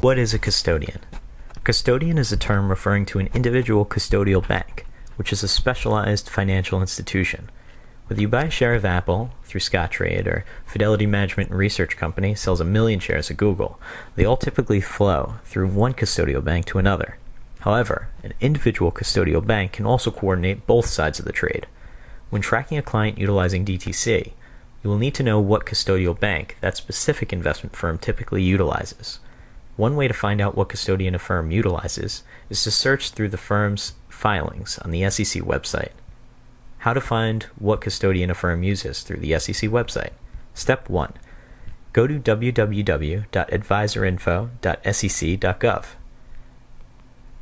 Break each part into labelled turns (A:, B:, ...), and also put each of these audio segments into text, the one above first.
A: What is a custodian? A custodian is a term referring to an individual custodial bank, which is a specialized financial institution. Whether you buy a share of Apple through Scottrade or Fidelity Management and Research Company sells 1 million shares of Google, they all typically flow through one custodial bank to another. However, an individual custodial bank can also coordinate both sides of the trade. When tracking a client utilizing DTC, you will need to know what custodial bank that specific investment firm typically utilizes. One way to find out what custodian a firm utilizes is to search through the firm's filings on the SEC website. How to find what custodian a firm uses through the SEC website. Step 1. Go to www.advisorinfo.sec.gov.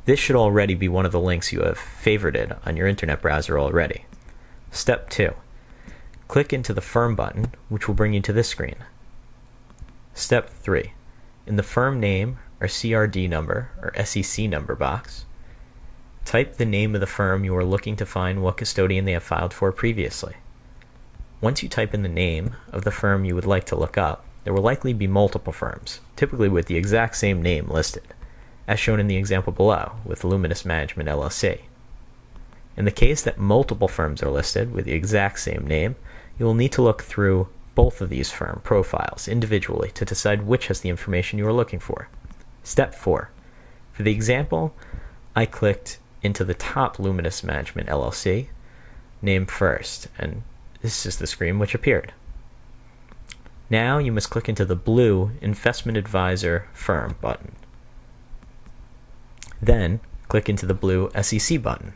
A: This should already be one of the links you have favorited on your internet browser already. Step 2. Click into the Firm button, which will bring you to this screen. Step 3. In the firm name or CRD number or SEC number box, type the name of the firm you are looking to find what custodian they have filed for previously. Once you type in the name of the firm you would like to look up, there will likely be multiple firms, typically with the exact same name listed, as shown in the example below with Luminous Management LLC. In the case that multiple firms are listed with the exact same name, you will need to look through both of these firm profiles individually to decide which has the information you are looking for. Step 4. For the example, I clicked into the top Luminous Management LLC name first, and this is the screen which appeared. Now you must click into the blue Investment Advisor Firm button. Then click into the blue SEC button.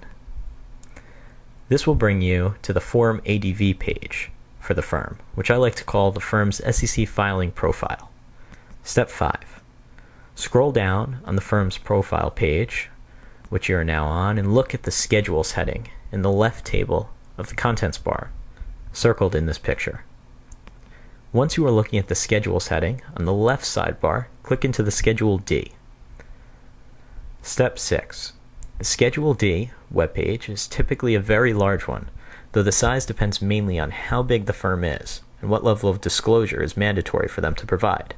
A: This will bring you to the Form ADV page for the firm, which I like to call the firm's SEC filing profile. Step 5. Scroll down on the firm's profile page, which you are now on, and look at the Schedules heading in the left table of the contents bar, circled in this picture. Once you are looking at the Schedules heading on the left sidebar, click into the Schedule D. Step 6. The Schedule D webpage is typically a very large one, though the size depends mainly on how big the firm is and what level of disclosure is mandatory for them to provide.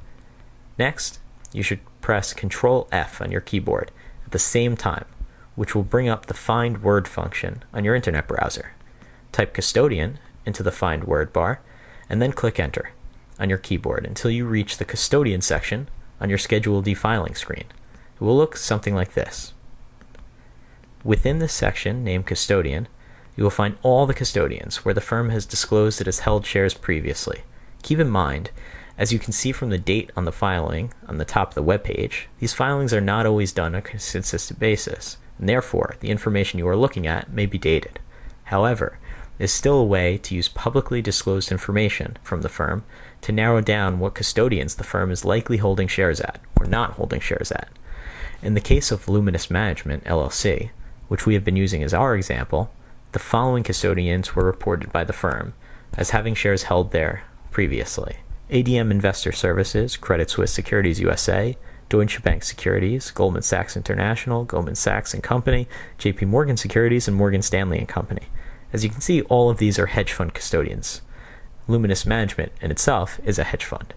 A: Next, you should press Ctrl F on your keyboard at the same time, which will bring up the Find Word function on your internet browser. Type Custodian into the Find Word bar, and then click Enter on your keyboard until you reach the Custodian section on your Schedule D filing screen. It will look something like this. Within this section named Custodian, you will find all the custodians where the firm has disclosed it has held shares previously. Keep in mind, as you can see from the date on the filing on the top of the web page, these filings are not always done on a consistent basis, and therefore the information you are looking at may be dated. However, there is still a way to use publicly disclosed information from the firm to narrow down what custodians the firm is likely holding shares at or not holding shares at. In the case of Luminous Management LLC, which we have been using as our example, the following custodians were reported by the firm as having shares held there previously: ADM Investor Services, Credit Suisse Securities USA, Deutsche Bank Securities, Goldman Sachs International, Goldman Sachs and Company, JP Morgan Securities, and Morgan Stanley and Company. As you can see, all of these are hedge fund custodians. Luminous Management in itself is a hedge fund.